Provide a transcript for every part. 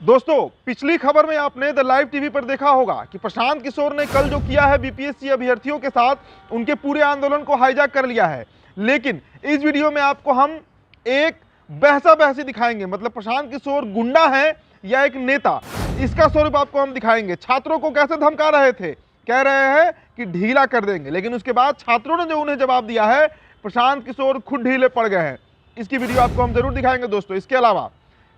दोस्तों, पिछली खबर में आपने द लाइव टीवी पर देखा होगा कि प्रशांत किशोर ने कल जो किया है बीपीएससी अभ्यर्थियों के साथ उनके पूरे आंदोलन को हाईजैक कर लिया है। लेकिन इस वीडियो में आपको हम एक बहसा बहसी दिखाएंगे, मतलब प्रशांत किशोर गुंडा है या एक नेता, इसका स्वरूप आपको हम दिखाएंगे। छात्रों को कैसे धमका रहे थे, कह रहे हैं कि ढीला कर देंगे, लेकिन उसके बाद छात्रों ने जो उन्हें जवाब दिया है, प्रशांत किशोर खुद ढीले पड़ गए हैं। इसकी वीडियो आपको हम जरूर दिखाएंगे दोस्तों। इसके अलावा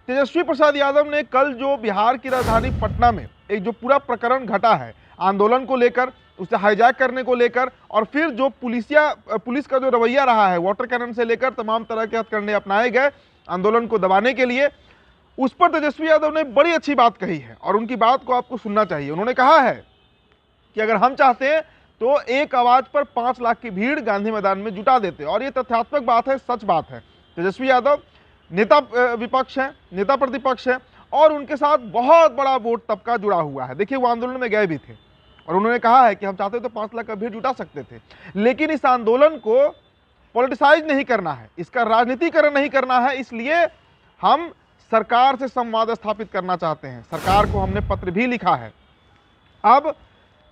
तेजस्वी प्रसाद यादव ने कल जो बिहार की राजधानी पटना में एक जो पूरा प्रकरण घटा है आंदोलन को लेकर, उसे हाईजैक करने को लेकर, और फिर जो पुलिस का जो रवैया रहा है, वाटर कैनन से लेकर तमाम तरह के हथकंडे अपनाए गए आंदोलन को दबाने के लिए, उस पर तेजस्वी यादव ने बड़ी अच्छी बात कही है और उनकी बात को आपको सुनना चाहिए। उन्होंने कहा है कि अगर हम चाहते हैं तो एक आवाज पर 5 लाख की भीड़ गांधी मैदान में जुटा देते, और ये तथ्यात्मक बात है, सच बात है। तेजस्वी यादव नेता विपक्ष है, नेता प्रतिपक्ष है, और उनके साथ बहुत बड़ा वोट तबका जुड़ा हुआ है। देखिए, वो आंदोलन में गए भी थे और उन्होंने कहा है कि हम चाहते तो 5 लाख का भीड़ जुटा सकते थे, लेकिन इस आंदोलन को पॉलिटिसाइज नहीं करना है, इसका राजनीतिकरण नहीं करना है, इसलिए हम सरकार से संवाद स्थापित करना चाहते हैं। सरकार को हमने पत्र भी लिखा है। अब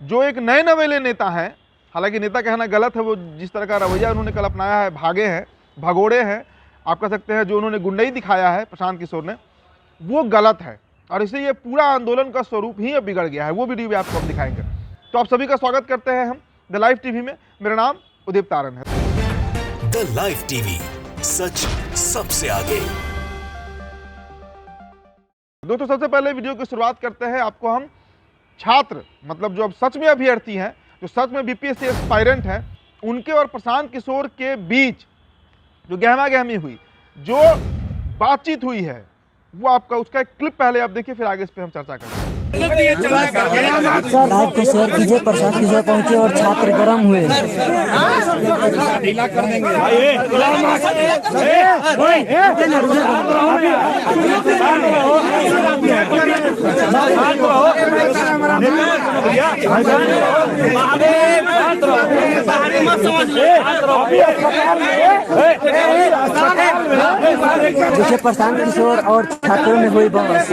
जो एक नए नवेले नेता हैं, हालांकि नेता कहना गलत है, वो जिस तरह का रवैया उन्होंने कल अपनाया है, भागे हैं, भगोड़े हैं, आप कह सकते हैं, जो उन्होंने गुंडई दिखाया है प्रशांत किशोर ने, वो गलत है और इससे ये पूरा आंदोलन का स्वरूप ही अब बिगड़ गया है। वो वीडियो भी आपको हम दिखाएंगे। तो आप सभी का स्वागत करते हैं हम द लाइव टीवी में। मेरा नाम उदित तारन है। द लाइव टीवी, सच सबसे आगे। दोस्तों, सबसे पहले वीडियो की शुरुआत करते हैं। आपको हम छात्र, मतलब जो अब सच में अभ्यर्थी हैं, जो सच में बीपीएससी एस्पायरेंट हैं, उनके और प्रशांत किशोर के बीच जो गहमा गहमी हुई, जो बातचीत हुई है, वो आपका उसका एक क्लिप पहले आप देखिए, फिर आगे इस पे हम चर्चा करेंगे। सर, आज तो सर कीजिए प्रशांत किशोर पहुंचे और छात्र गर्म हुए। ढीला कर देंगे। जैसे प्रशांत किशोर और छात्रों में हुई बहस।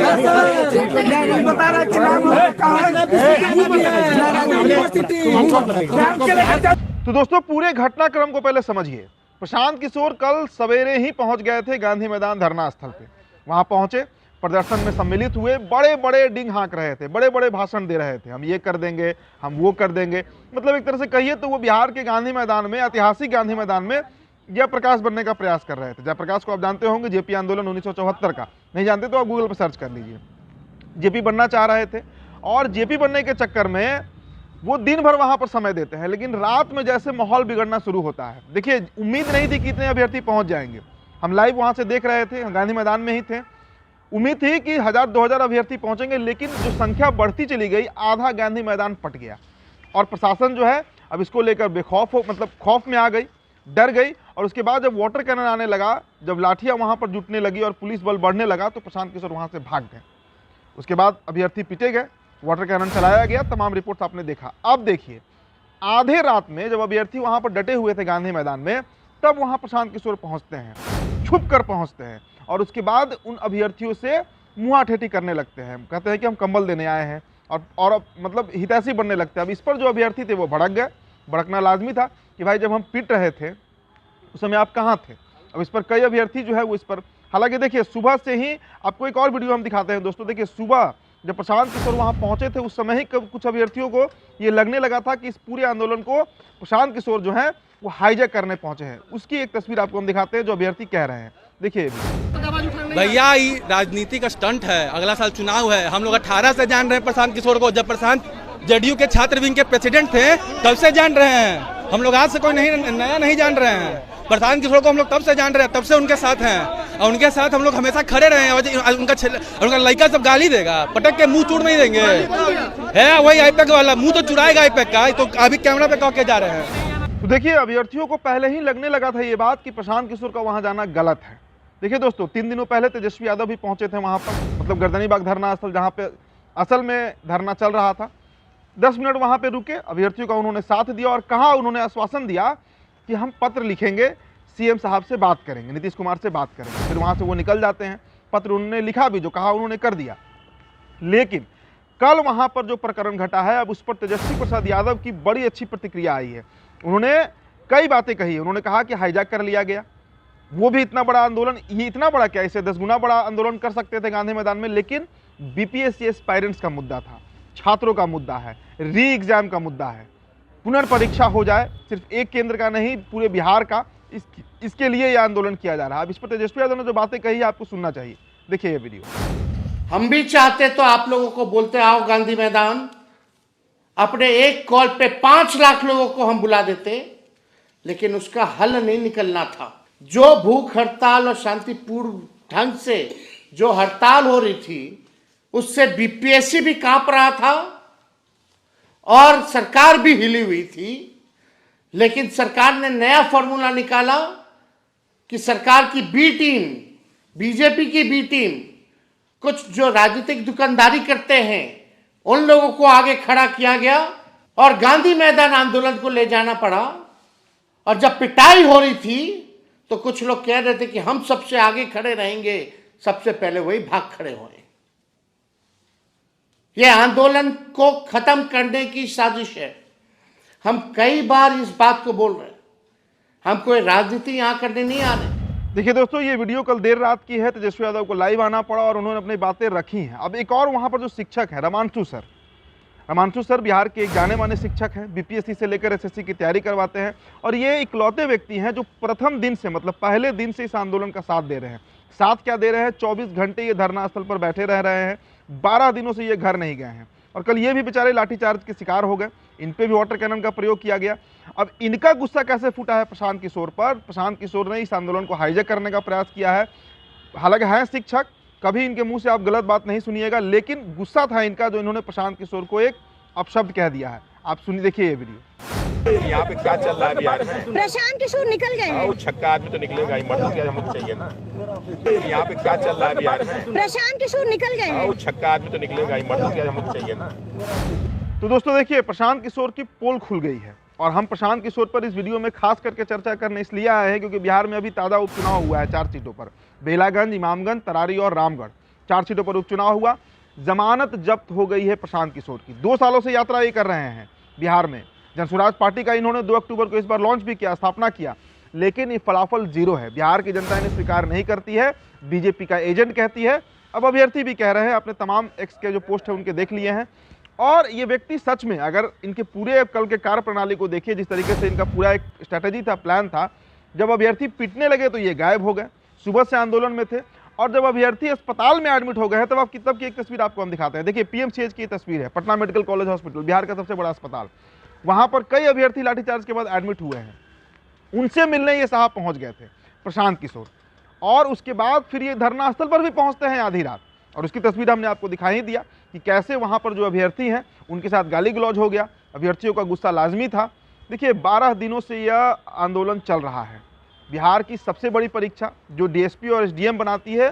तो दोस्तों, पूरे घटनाक्रम को पहले समझिए। प्रशांत किशोर कल सवेरे ही पहुंच गए थे गांधी मैदान धरना स्थल पे। वहां पहुंचे, प्रदर्शन में सम्मिलित हुए, बड़े बड़े डिंग हाँक रहे थे, बड़े बड़े भाषण दे रहे थे, हम ये कर देंगे, हम वो कर देंगे। मतलब एक तरह से कहिए तो वो बिहार के गांधी मैदान में, ऐतिहासिक गांधी मैदान में जयप्रकाश बनने का प्रयास कर रहे थे। जयप्रकाश को आप जानते होंगे, जेपी आंदोलन 1974 का, नहीं जानते तो आप गूगल पर सर्च कर लीजिए। जेपी बनना चाह रहे थे और जेपी बनने के चक्कर में वो दिन भर वहां पर समय देते हैं, लेकिन रात में जैसे माहौल बिगड़ना शुरू होता है। देखिए, उम्मीद नहीं थी कि इतने अभ्यर्थी पहुंच जाएंगे। हम लाइव वहां से देख रहे थे, गांधी मैदान में ही थे। उम्मीद थी कि 1000-2000 अभ्यर्थी पहुंचेंगे, लेकिन जो संख्या बढ़ती चली गई, आधा गांधी मैदान पट गया और प्रशासन जो है अब इसको लेकर बेखौफ हो, मतलब खौफ में आ गई, डर गई। और उसके बाद जब वाटर कैनन आने लगा, जब लाठियां वहां पर जुटने लगी और पुलिस बल बढ़ने लगा, तो प्रशांत किशोर वहां से भाग गए। उसके बाद अभ्यर्थी पीटे गए, वाटर कैनन चलाया गया, तमाम रिपोर्ट्स आपने देखा। अब देखिए, आधे रात में जब अभ्यर्थी वहां पर डटे हुए थे गांधी मैदान में, तब वहां प्रशांत किशोर पहुंचते हैं, छुप कर पहुंचते हैं, और उसके बाद उन अभ्यर्थियों से मुंहाठेठी करने लगते हैं। कहते हैं कि हम कंबल देने आए हैं, और मतलब हितैषी बनने लगते हैं। अब इस पर जो अभ्यर्थी थे वो भड़क गए। भड़कना लाजमी था कि भाई, जब हम पीट रहे थे उस समय आप कहाँ थे। अब इस पर कई अभ्यर्थी जो है वो इस पर, हालांकि देखिए, सुबह से ही आपको एक और वीडियो हम दिखाते हैं दोस्तों। देखिए, सुबह जब प्रशांत किशोर वहां पहुंचे थे, उस समय ही कुछ अभ्यर्थियों को ये लगने लगा था कि इस पूरे आंदोलन को प्रशांत किशोर जो है वो हाईजैक करने पहुंचे हैं। उसकी एक तस्वीर आपको हम दिखाते हैं, जो अभ्यर्थी कह रहे हैं। देखिए भैया, ये राजनीति का स्टंट है। अगला साल चुनाव है। हम लोग 18 से जान रहे हैं प्रशांत किशोर को। जब प्रशांत जेडीयू के छात्र विंग के प्रेसिडेंट थे, तब से जान रहे हैं हम लोग। आज से कोई नया नहीं जान रहे हैं। प्रशांत किशोर को हम लोग तब से जान रहे हैं, तब से उनके साथ हैं और उनके साथ हम लोग हमेशा खड़े रहे हैं। उनका लड़का सब गाली देगा, पटक के मुंह चूड़ नहीं देंगे। है वही आईपैक वाला, मुंह तो चुराएगा आईपैक का। तो अभी कैमरा पे कह के जा रहे हैं। तो देखिए, अभ्यर्थियों को पहले ही लगने लगा था ये बात कि प्रशांत किशोर का वहां जाना गलत है। देखिए दोस्तों, 3 दिनों पहले तेजस्वी यादव भी पहुंचे थे वहां पर, मतलब गर्दनीबाग धरना स्थल, जहां पे असल में धरना चल रहा था। 10 मिनट वहां पे रुके, अभ्यर्थियों का उन्होंने साथ दिया और कहा, उन्होंने आश्वासन दिया कि हम पत्र लिखेंगे, सीएम साहब से बात करेंगे, नीतीश कुमार से बात करेंगे। फिर वहां से वो निकल जाते हैं। पत्र उन्होंने लिखा भी, जो कहा उन्होंने कर दिया। लेकिन कल वहां पर जो प्रकरण घटा है, अब उस पर तेजस्वी प्रसाद यादव की बड़ी अच्छी प्रतिक्रिया आई है। उन्होंने कई बातें कही। उन्होंने कहा कि हाईजैक कर लिया गया, वो भी इतना बड़ा आंदोलन, ये इतना बड़ा क्या, इसे 10 गुना बड़ा आंदोलन कर सकते थे गांधी मैदान में, लेकिन बीपीएससी एस्पायरेंट्स का मुद्दा था, छात्रों का मुद्दा है, री एग्जाम का मुद्दा है, पुनर्परीक्षा हो जाए, सिर्फ एक केंद्र का नहीं पूरे बिहार का, इसके लिए यह आंदोलन किया जा रहा है। अब इस पर तेजस्वी यादव ने जो बातें कही है आपको सुनना चाहिए, देखिए ये वीडियो। हम भी चाहते तो आप लोगों को बोलते आओ गांधी मैदान, अपने एक कॉल पे 5 लाख लोगों को हम बुला देते, लेकिन उसका हल नहीं निकलना था। जो भूख हड़ताल और शांतिपूर्ण ढंग से जो हड़ताल हो रही थी, उससे बीपीएससी भी कांप रहा था और सरकार भी हिली हुई थी। लेकिन सरकार ने नया फॉर्मूला निकाला कि सरकार की बी टीम, बीजेपी की बी टीम, कुछ जो राजनीतिक दुकानदारी करते हैं, उन लोगों को आगे खड़ा किया गया और गांधी मैदान आंदोलन को ले जाना पड़ा। और जब पिटाई हो रही थी तो कुछ लोग कह रहे थे कि हम सबसे आगे खड़े रहेंगे, सबसे पहले वही भाग खड़े हुए। यह आंदोलन को खत्म करने की साजिश है। हम कई बार इस बात को बोल रहे हैं, हम कोई राजनीति यहां करने नहीं आ रहे। देखिए दोस्तों, ये वीडियो कल देर रात की है, तेजस्वी यादव को लाइव आना पड़ा और उन्होंने अपनी बातें रखी हैं। अब एक और वहां पर जो शिक्षक है रमांशु सर बिहार के एक जाने माने शिक्षक हैं, बीपीएससी से लेकर एसएससी की तैयारी करवाते हैं और ये इकलौते व्यक्ति हैं जो प्रथम दिन से, मतलब पहले दिन से इस आंदोलन का साथ दे रहे हैं। साथ क्या दे रहे हैं, 24 घंटे ये धरना स्थल पर बैठे रह रहे हैं, 12 दिनों से ये घर नहीं गए हैं और कल ये भी बेचारे लाठीचार्ज के शिकार हो गए, इन पे भी वाटर कैनन का प्रयोग किया गया। अब इनका गुस्सा कैसे फूटा है प्रशांत किशोर पर? प्रशांत किशोर ने इस आंदोलन को हाईजैक करने का प्रयास किया है। हालांकि हैं शिक्षक, कभी इनके मुंह से आप गलत बात नहीं सुनिएगा, लेकिन गुस्सा था इनका जो इन्होंने प्रशांत किशोर को एक अपशब्द कह दिया है। आप सुनिए, देखिए ये वीडियो। यहाँ पे क्या चल रहा है बिहार में? प्रशांत किशोर निकल गए हैं। वो छक्का आदमी तो निकलेगा ही, मर्द क्या हमको चाहिए ना। यहाँ पे क्या चल रहा है बिहार में? प्रशांत किशोर निकल गए हैं। वो छक्का आदमी तो निकलेगा ही, मर्द क्या हमको चाहिए ना। तो दोस्तों देखिए, प्रशांत किशोर की पोल खुल गई है और हम प्रशांत किशोर पर इस वीडियो में खास करके चर्चा करने इसलिए आए हैं क्योंकि बिहार में अभी ताज़ा उपचुनाव हुआ है 4 सीटों पर, बेलागंज, इमामगंज, तरारी और रामगढ़, 4 सीटों पर उपचुनाव हुआ। जमानत जब्त हो गई है प्रशांत किशोर की। 2 सालों से यात्रा ये कर रहे हैं बिहार में। जनसुराज पार्टी का इन्होंने 2 अक्टूबर को इस बार लॉन्च भी किया, स्थापना किया, लेकिन ये फलाफल जीरो है। बिहार की जनता इन्हें स्वीकार नहीं करती है, बीजेपी का एजेंट कहती है, अब अभ्यर्थी भी कह रहे हैं। अपने तमाम एक्स के जो पोस्ट है उनके देख लिए हैं और ये व्यक्ति सच में, अगर इनके पूरे कल के कार्य प्रणाली को देखिए, जिस तरीके से इनका पूरा एक स्ट्रैटेजी था, प्लान था, जब अभ्यर्थी पिटने लगे तो ये गायब हो गए, सुबह से आंदोलन में थे और जब अभ्यर्थी अस्पताल में एडमिट हो गए हैं तब की एक तस्वीर आपको हम दिखाते हैं। देखिए पीएमसीएच की तस्वीर है, Patna medical college hospital, Bihar का सबसे बड़ा अस्पताल। वहां पर कई अभ्यर्थी लाठीचार्ज के बाद एडमिट हुए हैं, उनसे मिलने ये साहब पहुंच गए थे प्रशांत किशोर, और उसके बाद फिर ये धरना स्थल पर भी पहुंचते हैं आधी रात। और उसकी तस्वीर हमने आपको दिखाई दिया कि कैसे वहां पर जो अभ्यर्थी हैं उनके साथ गाली गलौज हो गया, अभ्यर्थियों का गुस्सा लाजमी था। देखिए 12 दिनों से यह आंदोलन चल रहा है। बिहार की सबसे बड़ी परीक्षा जो डीएसपी और एसडीएम बनाती है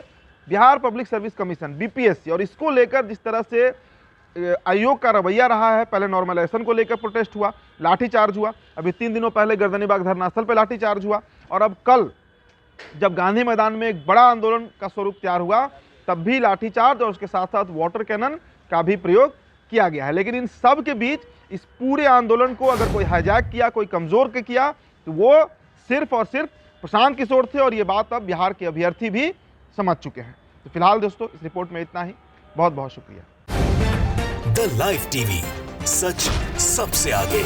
Bihar public service commission, BPSC, और इसको लेकर जिस तरह से आयोग का रवैया रहा है, पहले नॉर्मलाइजेशन को लेकर प्रोटेस्ट हुआ, लाठीचार्ज हुआ, अभी 3 दिनों पहले गर्दनीबाग धरना स्थल पर लाठीचार्ज हुआ, और अब कल जब गांधी मैदान में एक बड़ा आंदोलन का स्वरूप तैयार हुआ तब भी लाठीचार्ज और उसके साथ साथ वाटर कैनन का भी प्रयोग किया गया है। लेकिन इन सब के बीच इस पूरे आंदोलन को अगर कोई हाईजैक किया, कोई कमजोर के किया, तो वो सिर्फ और सिर्फ प्रशांत किशोर थे, और ये बात अब बिहार के अभ्यर्थी भी समझ चुके हैं। तो फिलहाल दोस्तों इस रिपोर्ट में इतना ही, बहुत बहुत शुक्रिया। द लाइव टीवी, सच सबसे आगे।